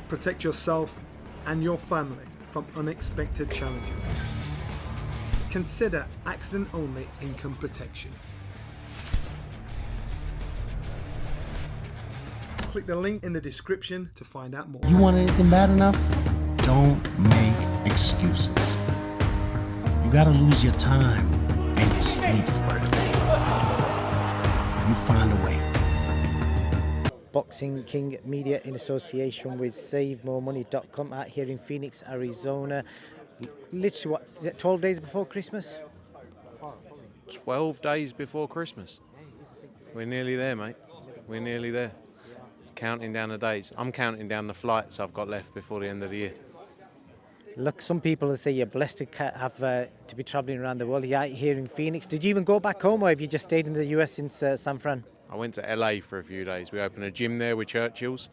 Protect yourself and your family from unexpected challenges. Consider accident-only income protection. Click the link in the description to find out more. You want anything bad enough? Don't make excuses. You gotta lose your time and your sleep for it. You find a way. Boxing King Media in association with SaveMoreMoney.com out here in Phoenix, Arizona. Literally, what is it, 12 days before Christmas? 12 days before Christmas. We're nearly there, mate. We're nearly there. Counting down the days. I'm counting down the flights I've got left before the end of the year. Look, some people will say you're blessed to have to be travelling around the world. You're out here in Phoenix. Did you even go back home, or have you just stayed in the US since San Fran? I went to LA for a few days. We opened a gym there with Churchill's.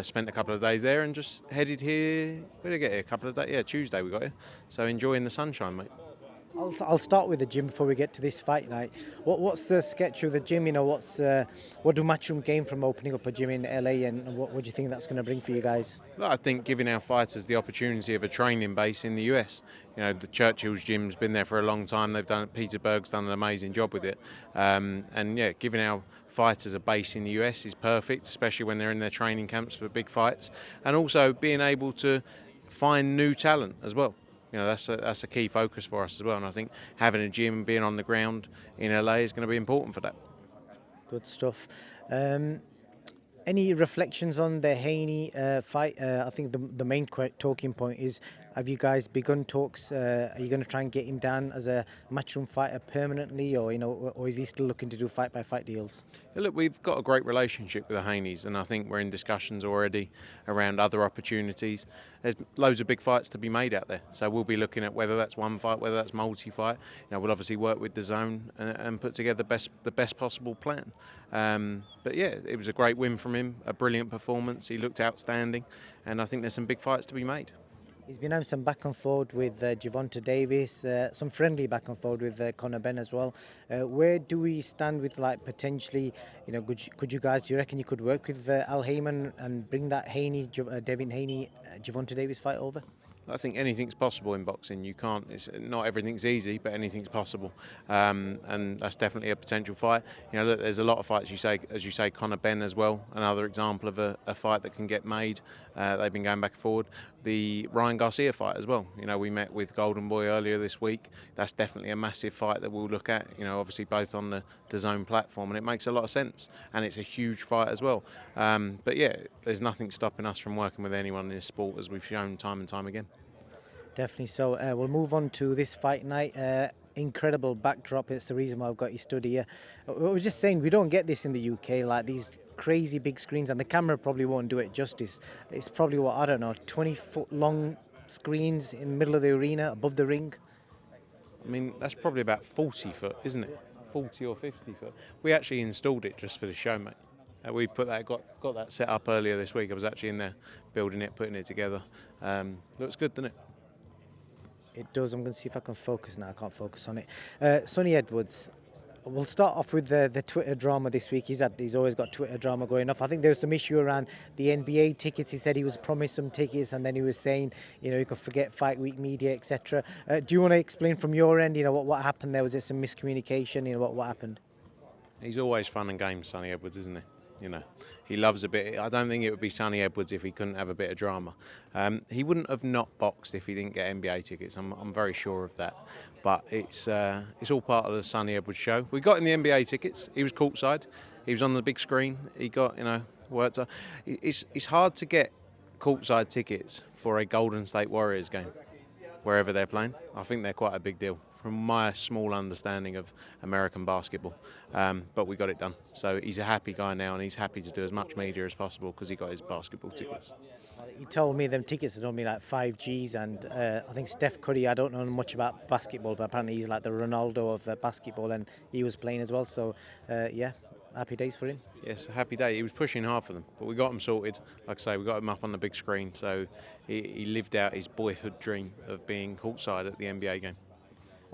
Spent a couple of days there and just headed here. Where did I get here? A couple of days. Yeah, Tuesday we got here. So enjoying the sunshine, mate. I'll start with the gym before we get to this fight night. What's the sketch of the gym? You know, what do Matchroom gain from opening up a gym in LA, and what do you think that's going to bring for you guys? Well, I think giving our fighters the opportunity of a training base in the US. You know, the Churchill's gym's been there for a long time. They've done Peterberg's done an amazing job with it, and yeah, giving our fighters a base in the US is perfect, especially when they're in their training camps for big fights, and also being able to find new talent as well. You know, that's a key focus for us as well, and I think having a gym, being on the ground in LA is going to be important for that. Good stuff. Any reflections on the Haney fight? I think the main talking point is, have you guys begun talks? Are you going to try and get him down as a Matchroom fighter permanently, or or is he still looking to do fight-by-fight deals? Yeah, look, we've got a great relationship with the Haneys, and I think we're in discussions already around other opportunities. There's loads of big fights to be made out there, so we'll be looking at whether that's one fight, whether that's multi-fight. We'll obviously work with the zone and put together the best possible plan. But yeah, it was a great win from him, a brilliant performance. He looked outstanding, and I think there's some big fights to be made. He's been having some back and forth with Gervonta Davis, some friendly back and forth with Benn as well. Where do we stand with, like, potentially, could you guys, do you reckon you could work with Al Heyman and bring that Devin Haney, Gervonta Davis fight over? I think anything's possible in boxing. You can't. Not everything's easy, but anything's possible, and that's definitely a potential fight. Look, there's a lot of fights. As you say, Benn as well. Another example of a fight that can get made. They've been going back and forward. The Ryan Garcia fight as well. We met with Golden Boy earlier this week. That's definitely a massive fight that we'll look at. Obviously both on the zone platform, and it makes a lot of sense. And it's a huge fight as well. But yeah, there's nothing stopping us from working with anyone in this sport, as we've shown time and time again. Definitely so. We'll move on to this fight night. Incredible backdrop. It's the reason why I've got you stood here. I was just saying, we don't get this in the UK, like these crazy big screens, and the camera probably won't do it justice. It's probably, 20-foot long screens in the middle of the arena, above the ring. I mean, that's probably about 40 foot, isn't it? 40 or 50 foot. We actually installed it just for the show, mate. We got that set up earlier this week. I was actually in there building it, putting it together. Looks good, doesn't it? It does. I'm going to see if I can focus now. I can't focus on it. Sonny Edwards. We'll start off with the Twitter drama this week. He's always got Twitter drama going off. I think there was some issue around the NBA tickets. He said he was promised some tickets, and then he was saying, you could forget Fight Week Media, etc. Do you want to explain from your end, what happened there? Was it some miscommunication? What happened? He's always fun and games, Sonny Edwards, isn't he? He loves a bit. I don't think it would be Sonny Edwards if he couldn't have a bit of drama. He wouldn't have not boxed if he didn't get NBA tickets. I'm very sure of that. But it's all part of the Sonny Edwards show. We got him the NBA tickets. He was courtside. He was on the big screen. He got worked. It's hard to get courtside tickets for a Golden State Warriors game, wherever they're playing. I think they're quite a big deal, from my small understanding of American basketball. But we got it done. So he's a happy guy now, and he's happy to do as much media as possible because he got his basketball tickets. He told me them tickets are only like 5 Gs, and I think Steph Curry, I don't know much about basketball, but apparently he's like the Ronaldo of basketball, and he was playing as well. So yeah, happy days for him. Yes, a happy day. He was pushing hard for them, but we got him sorted. Like I say, we got him up on the big screen, so he lived out his boyhood dream of being courtside at the NBA game.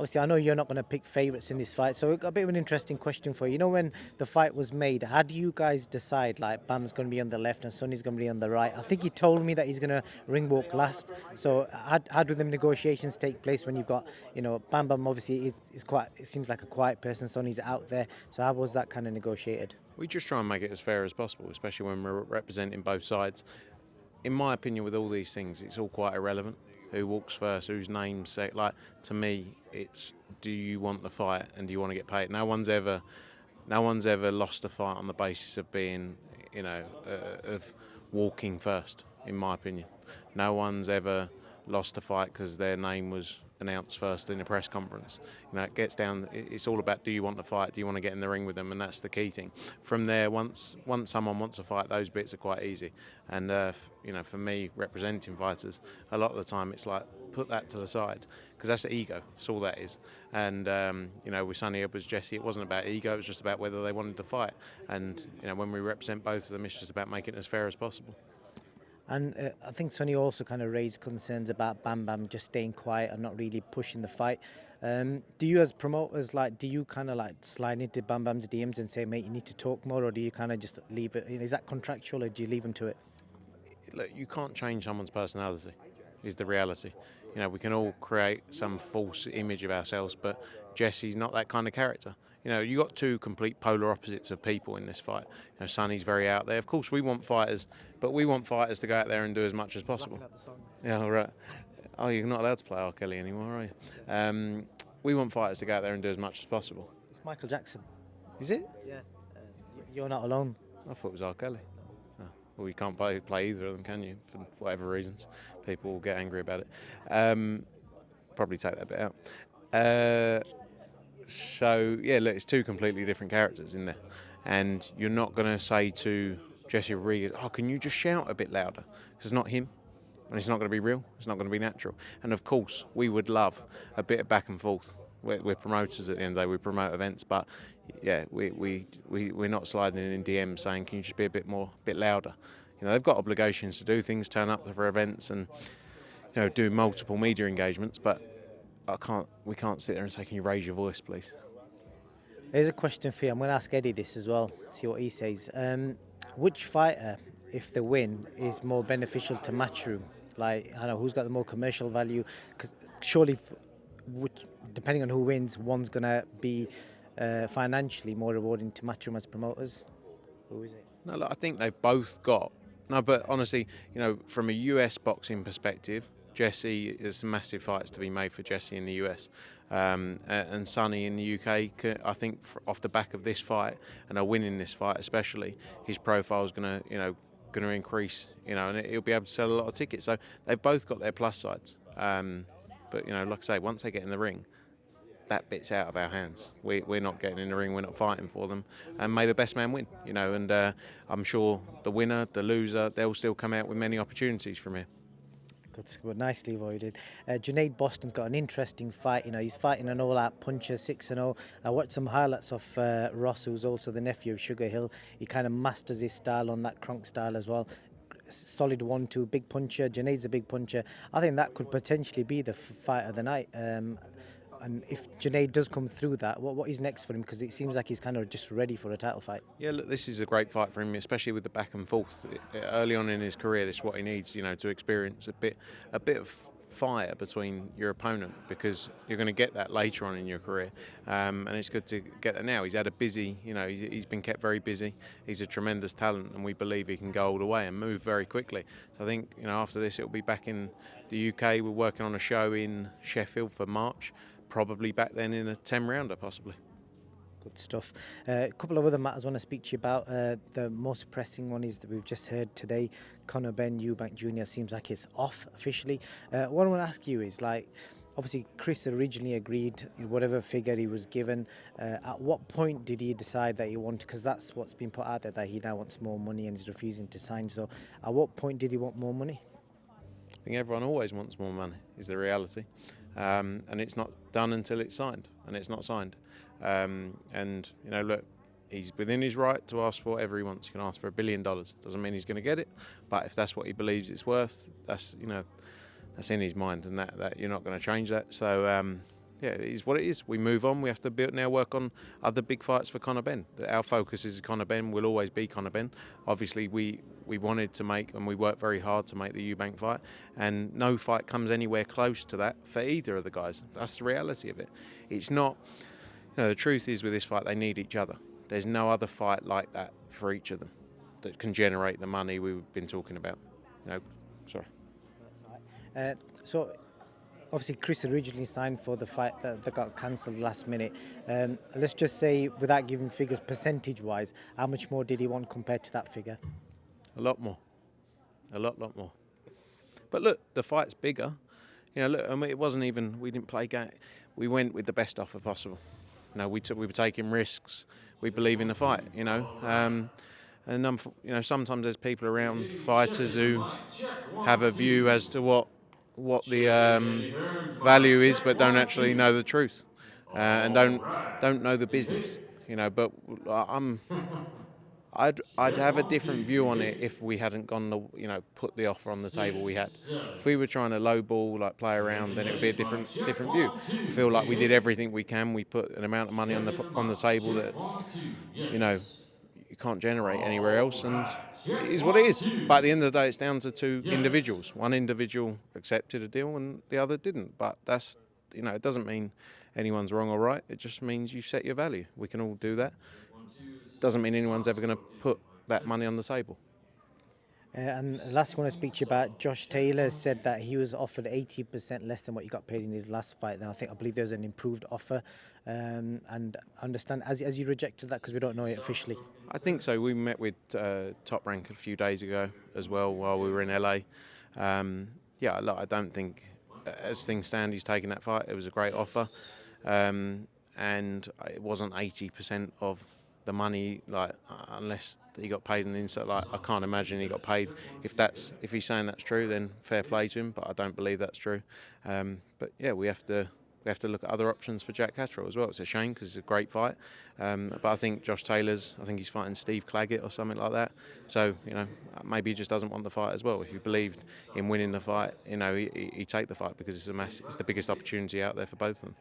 Obviously, I know you're not going to pick favourites in this fight, so we've got a bit of an interesting question for you. You know, when the fight was made, how do you guys decide, like, Bam's going to be on the left and Sonny's going to be on the right? I think he told me that he's going to ring walk last. So how do the negotiations take place when you've got, you know, Bam obviously is quite, it seems like a quiet person, Sonny's out there. So how was that kind of negotiated? We just try and make it as fair as possible, especially when we're representing both sides. In my opinion, with all these things, it's all quite irrelevant. Who walks first, whose name's set. Like, to me, it's, do you want the fight and do you want to get paid? No one's ever lost a fight on the basis of being, you know, of walking first, in my opinion. No one's ever lost a fight because their name was announced first in a press conference. You know, it gets down, it's all about, do you want to fight, do you want to get in the ring with them, and that's the key thing. From there, once someone wants to fight, those bits are quite easy. And you know, for me, representing fighters, a lot of the time it's like, put that to the side, because that's the ego, that's all that is. And you know, with Sonny Edwards, Jesse, it wasn't about ego, it was just about whether they wanted to fight. And you know, when we represent both of them, it's just about making it as fair as possible. And I think Sonny also kind of raised concerns about Bam just staying quiet and not really pushing the fight. Do you as promoters, like, do you kind of like slide into Bam's DMs and say, mate, you need to talk more, or do you kind of just leave it? Is that contractual, or do you leave him to it? Look, you can't change someone's personality, is the reality. You know, we can all create some false image of ourselves, but Jesse's not that kind of character. You know, you got two complete polar opposites of people in this fight. You know, Sonny's very out there. Of course, we want fighters, but we want fighters to go out there and do as much as possible. Yeah, all right. Oh, you're not allowed to play R. Kelly anymore, are you? We want fighters to go out there and do as much as possible. It's Michael Jackson. Is it? Yeah. You're not alone. I thought it was R. Kelly. Oh, well, you can't play either of them, can you? For whatever reasons. People will get angry about it. Probably take that bit out. So, yeah, look, it's two completely different characters in there. And you're not going to say to Jesse Rodriguez, oh, can you just shout a bit louder? Because it's not him. And it's not going to be real. It's not going to be natural. And, of course, we would love a bit of back and forth. We're promoters at the end of the day. We promote events. But, yeah, we're not sliding in DMs saying, can you just be a bit louder? You know, they've got obligations to do things, turn up for events and, you know, do multiple media engagements. But we can't sit there and say, can you raise your voice, please? Here's a question for you. I'm going to ask Eddie this as well, see what he says. Which fighter, if they win, is more beneficial to Matchroom? Like, I don't know, who's got the more commercial value? Because surely, depending on who wins, one's going to be financially more rewarding to Matchroom as promoters. Who is it? No, look, I think they've both got. No, but honestly, you know, from a US boxing perspective, Jesse, there's some massive fights to be made for Jesse in the US. And Sonny in the UK, I think off the back of this fight and a win in this fight especially, his profile is going to increase, you know, and he'll be able to sell a lot of tickets. So they've both got their plus sides. But, you know, like I say, once they get in the ring, that bit's out of our hands. We're not getting in the ring, we're not fighting for them. And may the best man win, you know, and I'm sure the winner, the loser, they'll still come out with many opportunities from here. Good, nicely avoided. Junaid Boston's got an interesting fight. You know, he's fighting an all-out puncher, 6-0. I watched some highlights of Ross, who's also the nephew of Sugar Hill. He kind of masters his style on that Kronk style as well. Solid 1-2, big puncher. Junaid's a big puncher. I think that could potentially be the fight of the night. And if Junaid does come through that, what is next for him? Because it seems like he's kind of just ready for a title fight. Yeah, look, this is a great fight for him, especially with the back and forth. Early on in his career, this is what he needs, you know, to experience a bit of fire between your opponent, because you're going to get that later on in your career. And it's good to get that now. He's had a busy, you know, he's been kept very busy. He's a tremendous talent, and we believe he can go all the way and move very quickly. So I think, you know, after this, it'll be back in the UK. We're working on a show in Sheffield for March. Probably back then in a 10-rounder, possibly. Good stuff. A couple of other matters I want to speak to you about. The most pressing one is that we've just heard today, Benn, Eubank Jr. seems like it's off officially. What I want to ask you is, like, obviously Chris originally agreed whatever figure he was given. At what point did he decide that he wanted, because that's what's been put out there, that he now wants more money and is refusing to sign. So at what point did he want more money? I think everyone always wants more money, is the reality. And it's not done until it's signed, and it's not signed. And, you know, look, he's within his right to ask for whatever he wants. He can ask for $1 billion. Doesn't mean he's going to get it, but if that's what he believes it's worth, that's, you know, that's in his mind, and that you're not going to change that. So, yeah, it is what it is. We move on. We have to now work on other big fights for Conor Benn. Our focus is Conor Benn. Will always be Conor Benn. Obviously, we wanted to make, and we worked very hard to make the Eubank fight, and no fight comes anywhere close to that for either of the guys. That's the reality of it. It's not. The truth is, with this fight, they need each other. There's no other fight like that for each of them that can generate the money we've been talking about. Sorry. So, obviously, Chris originally signed for the fight that got cancelled last minute. Let's just say, without giving figures percentage-wise, how much more did he want compared to that figure? A lot more. A lot more. But look, the fight's bigger. Look, I mean, it wasn't even, we didn't play game. We went with the best offer possible. We were taking risks. We believe in the fight, and sometimes there's people around fighters who have a view as to what the value is, but don't actually know the truth, and don't know the business. But I'd have a different view on it if we hadn't gone put the offer on the table we had. If we were trying to lowball, play around, then it would be a different view. I feel like we did everything we can. We put an amount of money on the table that you can't generate anywhere else, and it is what it is. But at the end of the day, it's down to two individuals. One individual accepted a deal and the other didn't. But that's it doesn't mean anyone's wrong or right. It just means you set your value. We can all do that. Doesn't mean anyone's ever going to put that money on the table. And last, I want to speak to you about Josh Taylor. Said that he was offered 80% less than what he got paid in his last fight. Then I believe there was an improved offer. And I understand as you rejected that because we don't know it officially. I think so. We met with Top Rank a few days ago as well while we were in LA. I don't think, as things stand, he's taken that fight. It was a great offer, and it wasn't 80% of the money, unless he got paid an insert. I can't imagine he got paid. If he's saying that's true, then fair play to him. But I don't believe that's true. But yeah, we have to look at other options for Jack Catterall as well. It's a shame because it's a great fight. But I think Josh Taylor's. I think he's fighting Steve Claggett or something like that. So maybe he just doesn't want the fight as well. If he believed in winning the fight, he'd take the fight because it's the biggest opportunity out there for both of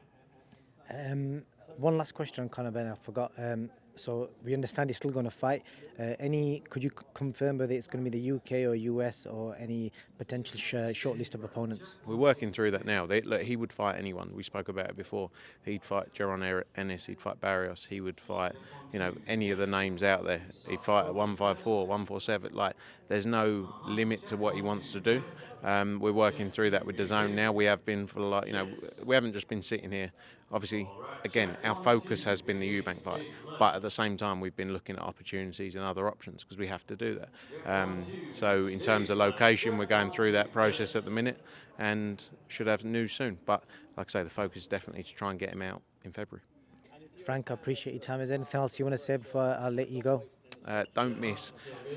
them. One last question on Conor Benn. I forgot. So we understand he's still going to fight. Could you confirm whether it's going to be the UK or US or any potential short list of opponents? We're working through that now. Look, he would fight anyone. We spoke about it before. He'd fight Jaron Ennis. He'd fight Barrios. He would fight, any of the names out there. He'd fight at 154, 147. There's no limit to what he wants to do. We're working through that with DAZN now. We have been for we haven't just been sitting here. Obviously, again, our focus has been the Eubank fight, but at the same time, we've been looking at opportunities and other options because we have to do that. So in terms of location, we're going through that process at the minute and should have news soon. But like I say, the focus is definitely to try and get him out in February. Frank, I appreciate your time. Is there anything else you want to say before I let you go? Don't miss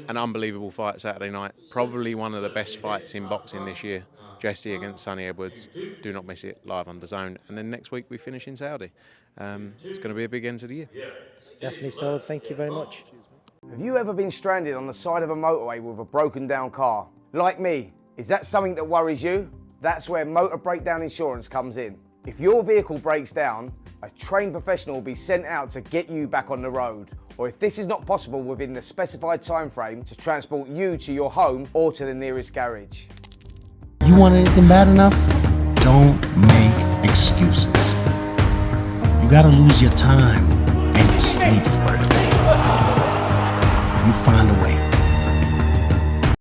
an unbelievable fight Saturday night. Probably one of the best fights in boxing this year. Jesse against Sonny Edwards. Do not miss it, live on DAZN. And then next week we finish in Saudi. It's going to be a big end to the year. Definitely so. Thank you very much. Have you ever been stranded on the side of a motorway with a broken down car? Like me, is that something that worries you? That's where motor breakdown insurance comes in. If your vehicle breaks down, a trained professional will be sent out to get you back on the road. Or if this is not possible within the specified time frame, to transport you to your home or to the nearest garage. You want anything bad enough? Don't make excuses. You gotta lose your time and your sleep for it. You find a way.